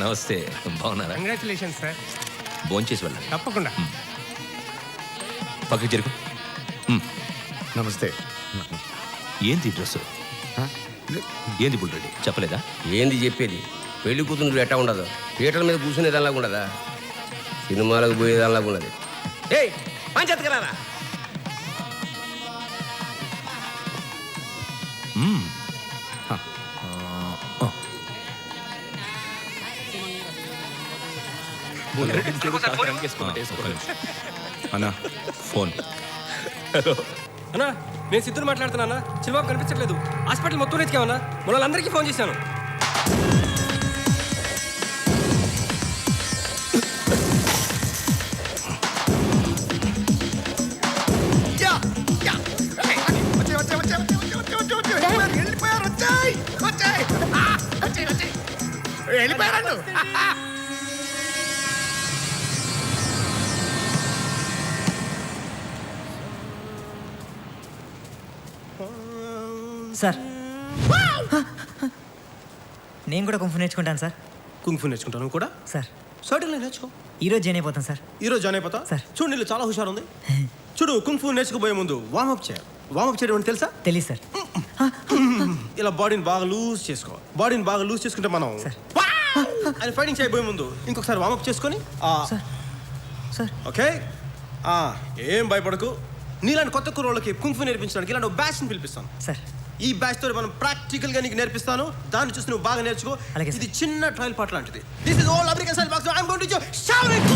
నమస్తే, బాగున్నారా? Congratulation sir. భోంచేసి వెళ్ళండి. తప్పకుండా. పక్కకి జరుగు. నమస్తే. ఏంది డ్రెస్? ఏంది బుల్రెడ్డి చెప్పలేదా? ఏంది చెప్పేది? పెళ్లి కూతురు ఎట్టా ఉండదు, థియేటర్ల మీద కూర్చునేదానిలాగా ఉండదా, సినిమాలకు పోయేదానిలాగా ఉన్నది. ఏయ్ పంచెత్తకరారా. అన్నా ఫోన్. హలో అన్నా, నేను సిద్ధుని మాట్లాడుతున్నా. చిన్నబాబు కనిపించట్లేదు. హాస్పిటల్ మొత్తం వెతికామన్నా. మన వాళ్ళందరికీ ఫోన్ చేశాను. వెళ్ళిపోయారు. సార్ నేను కూడా కుంఫు నేర్చుకుంటాను సార్. కుంగ్ఫు నేర్చుకుంటాను కూడా సార్. సర్టన్లీ నేర్చుకో. ఈరోజు జాయిన్ అయిపోతాను సార్. ఈరోజు జాయిన్ అయిపోతా సార్. చూడు, నీళ్ళు చాలా హుషారు ఉంది. చూడు, కుంగ్ఫు నేర్చుకుపోయే ముందు వార్మప్ చేయాలి. వార్మప్ చేయడం అంటే తెలుసా? తెలీదు సార్. ఇలా బాడీని బాగా లూజ్ చేసుకో. బాడీని బాగా లూజ్ చేసుకుంటే మనం సార్. అని ఫైటింగ్ చేయబోయే ముందు ఇంకొకసారి వార్మప్ చేసుకొని సార్. Sir okay. ఏం భయపడకు. నీలాంటి కొత్త కుర్రోళ్ళకి కుంగ్ఫు నేర్పించడానికి ఇలాంటి బ్యాచ్ని పిలిపిస్తాను. సార్. ఈ బ్యాచ్ తో మనం ప్రాక్టికల్ గా నీకు నేర్పిస్తాను. దాన్ని చూసి నువ్వు బాగా నేర్చుకో. అలాగే ఇది చిన్న ట్రయల్ పార్ట్ లాంటిది. This is all American style boxing. I am going to shout it.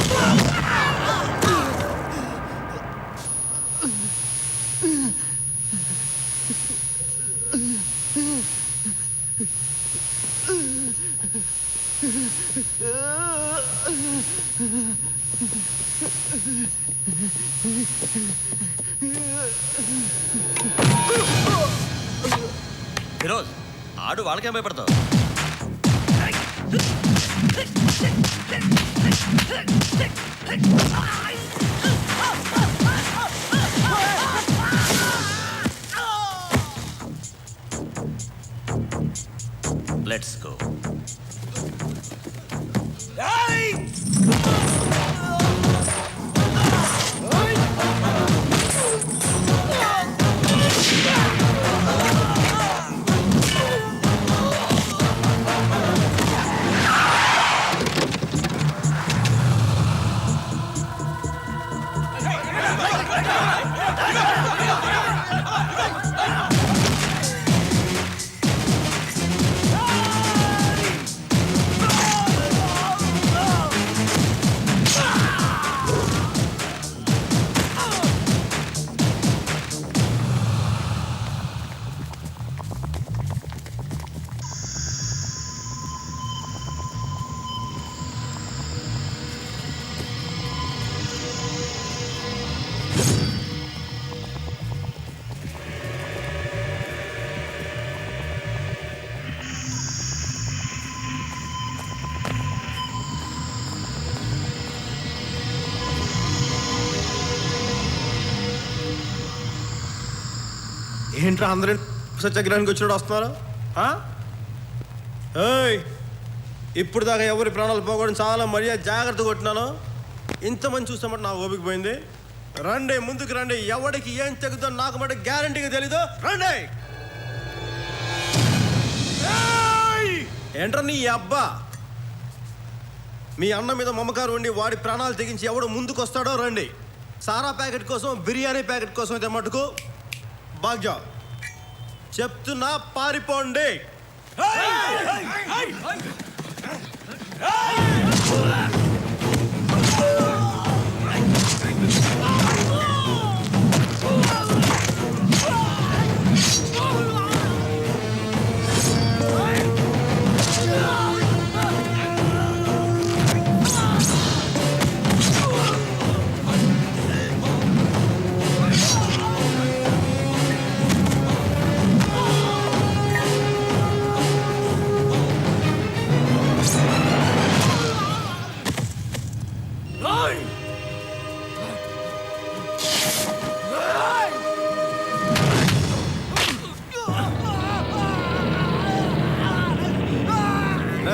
Firoz, ఆడు వాళ్ళకేం భయపడతావు? Let's go. ఏంట్రా అందరూ సత్యాగ్రహానికి వచ్చినప్పుడు వస్తున్నారు? ఏయ్, ఇప్పుడు దాకా ఎవరి ప్రాణాలు పోకూడదు చాలా మర్యాద జాగ్రత్త కొట్టినాను. ఇంతమంది చూస్తామంటే నాకు ఓపిక పోయింది. రండి, ముందుకు రండి. ఎవరికి ఏం తెగుతో నాకు మటు గ్యారంటీగా తెలీదు. రండి. ఏంట్రా నీ అబ్బా, మీ అన్న మీద మమకారం ఉండి వాడి ప్రాణాలు తెగించి ఎవడు ముందుకు వస్తాడో రండి. సారా ప్యాకెట్ కోసం, బిర్యానీ ప్యాకెట్ కోసం అయితే మటుకు భాగ్య చెప్తున్నా, పారిపోండి.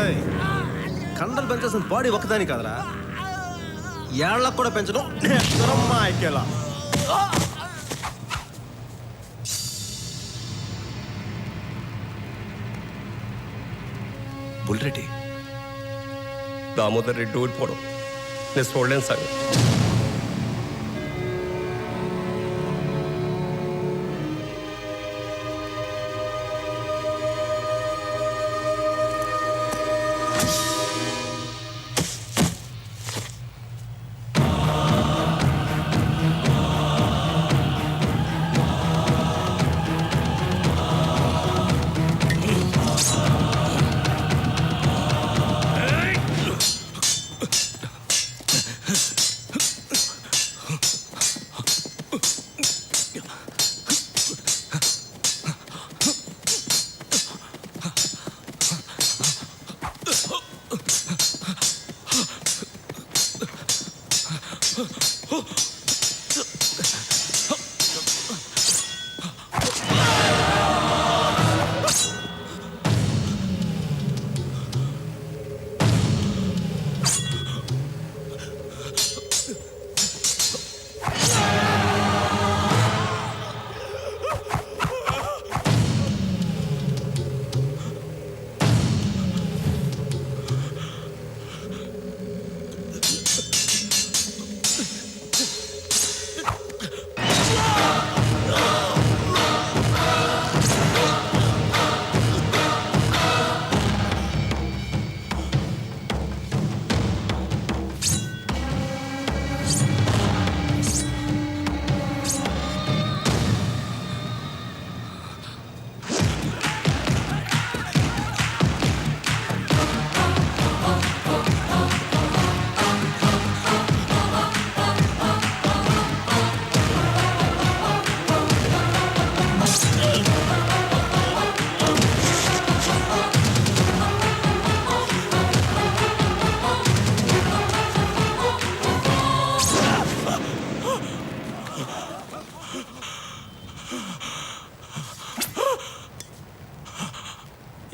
రేయ్, కండలు పెంచాల్సిన బాడీ ఒకదాని కదరా, ఏళ్ళకు కూడా పెంచడం నేర్చుకోరమ్మా ఎక్కేలా. బుల్రెడ్డి దామోదర్ రెడ్డి ఓడిపోవడం నేను చూడలేను సార్.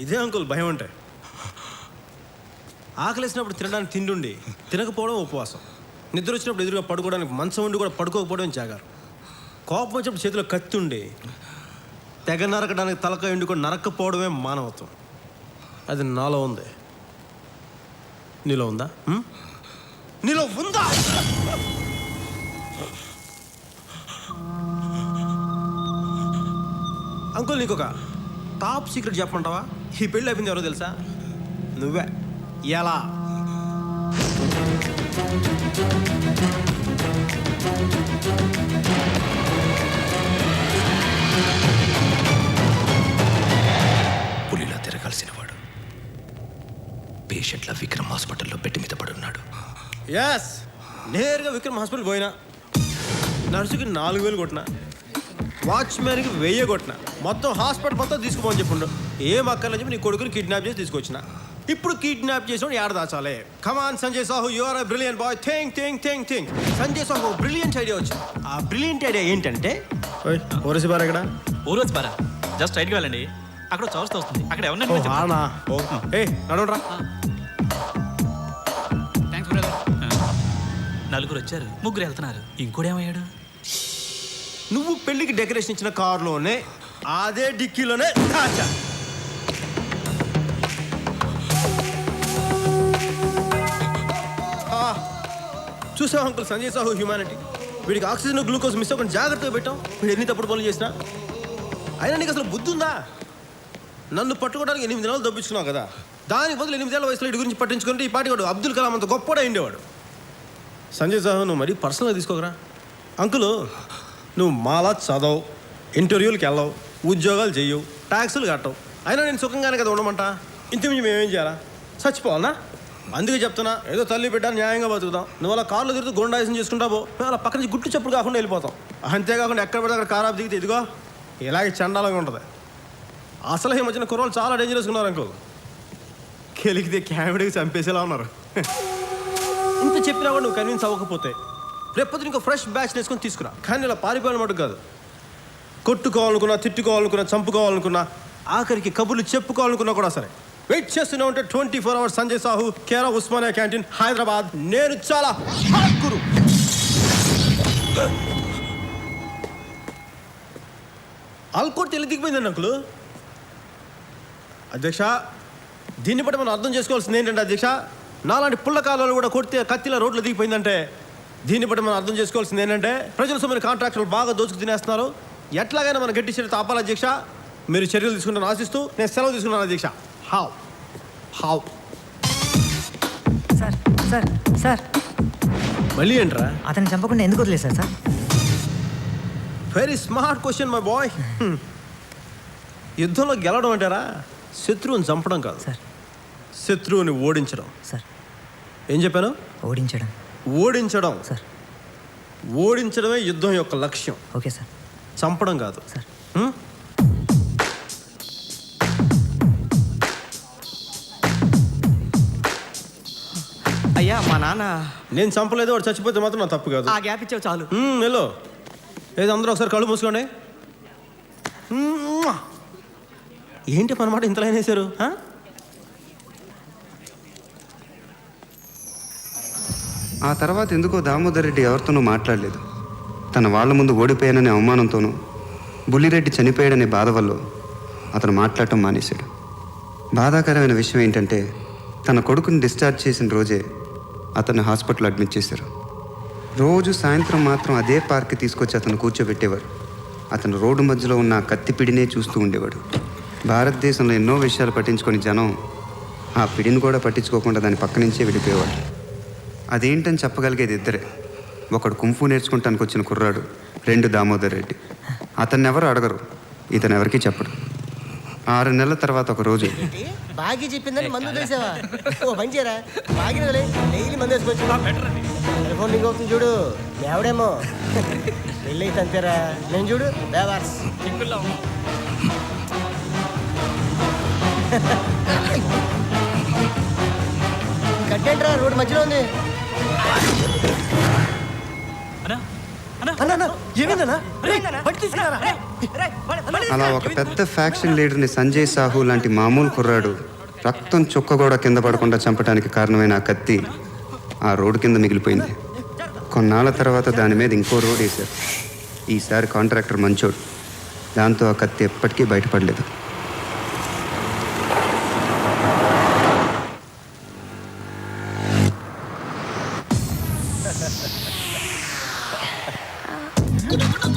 ఇదే అంకుల్ భయం అంటే. ఆకలేసినప్పుడు తినడానికి తిండి, తినకపోవడం ఉపవాసం. నిద్ర వచ్చినప్పుడు ఎదురుగా పడుకోవడానికి మంచం ఉండి కూడా పడుకోకపోవడం జాగారు. కోపం వచ్చినప్పుడు చేతిలో కత్తి ఉండి తెగ నరకడానికి తలకాయ ఉండి కూడా నరక్కపోవడమే మానవత్వం. అది నాలో ఉంది. నీలో ఉందా? నీలో ఉందా? అంకుల్ నీకు ఒక టాప్ సీక్రెట్ చెప్పమంటావా? ఈ పెళ్ళి అయిపోయింది ఎవరో తెలుసా? నువ్వే. ఎలా? పులిలా తిరగాల్సిన వాడు పేషెంట్ల విక్రమ్ హాస్పిటల్లో బెడ్ మీద పడున్నాడు. ఎస్, నేరుగా విక్రమ్ హాస్పిటల్ పోయినా, నర్సుకి 4,000 కొట్టినా, వాచ్మెన్కి 1000 కొట్టిన, మొత్తం హాస్పిటల్ మొత్తం తీసుకుపోని చెప్పుండు. ఏం అక్కర్లని చెప్పి నీ కొడుకుని కిడ్నాప్ చేసి తీసుకొచ్చిన. ఇప్పుడు కిడ్నాప్ చేసిన ఏడ దాచాలి? Come on Sanjay Sahu, you are a brilliant boy. Think. Sanjay Sahu brilliant idea వచ్చింది. ఆ బ్రిలియంట్ ఐడియా ఏంటంటే, ఓరసి బార్ ఎక్కడ? ఊరోజు బారా జస్ట్ రైట్కి వెళ్ళండి, అక్కడ చౌరస్తా వస్తుంది. అక్కడ ఎవరన్నా నడవరా. నలుగురు వచ్చారు, ముగ్గురు వెళ్తున్నారు. ఇంకోడేమయ్యాడు? నువ్వు పెళ్లికి డెకరేషన్ ఇచ్చిన కారులోనే అదే డిక్కీలోనే దాచా. చూసావు అంకుల్ సంజయ్ సాహు హ్యూమానిటీ. వీడికి ఆక్సిజన్ గ్లూకోజ్ మిస్ అవ్వకుండా జాగ్రత్తగా పెట్టాం. వీడు ఎన్ని తప్పుడు పనులు చేసినా. అయినా నీకు అసలు బుద్ధి ఉందా? నన్ను పట్టుకోవడానికి 8 నెలలు దొప్పించుకున్నావు కదా, దాని బదులు 8 ఏళ్ల వయసులో వీడి గురించి పట్టించుకుంటే ఈ పాటి వాడు అబ్దుల్ కలాం అంత గొప్పగా ఉండేవాడు. సంజయ్ సాహు నువ్వు మరీ పర్సనల్గా తీసుకోకరా. అంకులు, నువ్వు మాలా చదవు, ఇంటర్వ్యూలకు వెళ్ళవు, ఉద్యోగాలు చెయ్యవు, ట్యాక్సులు కట్టవు. అయినా నేను సుఖంగానే కదా ఉండమంట. ఇంతకుమించి మేమేం చేయాలా? చచ్చిపోవాలనా? అందుకే చెప్తున్నా, ఏదో తల్లి బిడ్డ న్యాయంగా బతుకుతాం. నువ్వు అలా కార్లో తిరుగుతూ గుండాయిసం చేసుకుంటావో, మేము అలా పక్క నుంచి గుట్టు చెప్పుడు కాకుండా వెళ్ళిపోతాం. అంతేకాకుండా ఎక్కడ పడితే అక్కడ కారాపు దిగితే ఇదిగో ఇలాగే చండాలంగా ఉంటుంది. అసలు ఈ మధ్యన కుర్రోళ్ళు చాలా డేంజరస్గా ఉన్నారు అంకుల్. కెలికితే క్యామిడీకి చంపేసేలా ఉన్నారు. ఇంత చెప్పినా కూడా నువ్వు కన్విన్స్ అవ్వకపోతే రేపొద్దు ఇంకో ఫ్రెష్ బ్యాచ్ నేర్చుకొని తీసుకురా. కానీ ఇలా పారిపోయిన మటుకు కాదు. కొట్టుకోవాలనుకున్నా, తిట్టుకోవాలనుకున్నా, చంపుకోవాలనుకున్నా, ఆఖరికి కబుర్లు చెప్పుకోవాలనుకున్నా కూడా సరే వెయిట్ చేస్తూనే ఉంటే 24 అవర్స్ సంజయ్ సాహు కేరా ఉస్మానియా క్యాంటీన్ హైదరాబాద్. నేను చాలా హాట్ గురు. ఆల్కోట్ తెలి దిగిపోయిందండి అంకులు. అధ్యక్ష, దీన్ని బట్టి మనం అర్థం చేసుకోవాల్సింది ఏంటంటే అధ్యక్ష, నాలాంటి పుల్ల కాలాలు కూడా కొడితే కత్తిల రోడ్లు దిగిపోయిందంటే దీన్ని బట్టి మనం అర్థం చేసుకోవాల్సింది ఏంటంటే ప్రజల సొమ్మిన కాంట్రాక్టర్లు బాగా దోచుకు తినేస్తున్నారు. ఎట్లాగైనా మనం గట్టి చర్యతో ఆపాలి అధ్యక్ష. మీరు చర్యలు తీసుకుంటాను ఆశిస్తూ నేను సెలవు తీసుకున్నాను అధ్యక్ష. Have have sir sir sir మళ్ళీ ఏంట్రా? అతన్ని చంపకుండా ఎందుకు వదిలేశారు sir? Very smart question my boy. యుద్ధంలో గెలవడం అంటారా శత్రువుని చంపడం కాదు సార్ శత్రువుని ఓడించడం. సార్ ఏం చెప్పాను? ఓడించడం. ఓడించడం. సార్ ఓడించడమే యుద్ధం యొక్క లక్ష్యం, ఓకే సార్. చంపడం కాదు. సార్ హ్మ్? అయ్యా మా నాన్న నేను చంపలేదు, వాడు చచ్చిపోతే మాత్రం నా తప్పు కాదు. ఆ గ్యాప్ ఇచ్చావు చాలు. హలో, ఏదో అందరూ ఒకసారి కళ్ళు మూసుకోండి. ఏంటి పనమాట ఇంతలో వేసారు? ఆ తర్వాత ఎందుకో దామోదర్ రెడ్డి ఎవరితోనూ మాట్లాడలేదు. తన వాళ్ళ ముందు ఓడిపోయాననే అవమానంతోనూ బుల్లిరెడ్డి చనిపోయాడనే బాధ వల్ల అతను మాట్లాడటం మానేశాడు. బాధాకరమైన విషయం ఏంటంటే తన కొడుకుని డిశ్చార్జ్ చేసిన రోజే అతన్ని హాస్పిటల్ అడ్మిట్ చేశారు. రోజు సాయంత్రం మాత్రం అదే పార్క్కి తీసుకొచ్చి అతను కూర్చోబెట్టేవారు. అతను రోడ్డు మధ్యలో ఉన్న ఆ కత్తి పిడినే చూస్తూ ఉండేవాడు. భారతదేశంలో ఎన్నో విషయాలు పట్టించుకొని జనం ఆ పిడిని కూడా పట్టించుకోకుండా దాని పక్క నుంచే వెళ్ళిపోయేవాడు. అదేంటని చెప్పగలిగేది ఇద్దరే. ఒకడు కుంఫు నేర్చుకుంటానికి వచ్చిన కుర్రాడు, రెండు దామోదర్ రెడ్డి. అతన్ని ఎవరు అడగరు, ఇతను ఎవరికి చెప్పడు. 6 నెలల తర్వాత ఒక రోజు బాగా చెప్పిందని మందు తెలిసావా? ఓ పని చేయరా, బాగిన డైలీ మందు వేసుకోవచ్చు. టెలిఫోన్ లింక్ అవుతుంది చూడు, ఎవడేమో పెళ్ళి అయితే అంతేరా. నేను చూడు బేవార్స్ కట్టేంట్రా, రోడ్డు మధ్యలో ఉంది. అలా ఒక పెద్ద ఫ్యాక్షన్ లీడర్ని సంజయ్ సాహు లాంటి మామూలు కుర్రాడు రక్తం చుక్క కూడా కింద పడకుండా చంపడానికి కారణమైన ఆ కత్తి ఆ రోడ్డు కింద మిగిలిపోయింది. కొన్నాళ్ళ తర్వాత దాని మీద ఇంకో రోడ్ వేశారు. ఈసారి కాంట్రాక్టర్ మంచోడు, దాంతో ఆ కత్తి ఎప్పటికీ బయటపడలేదు.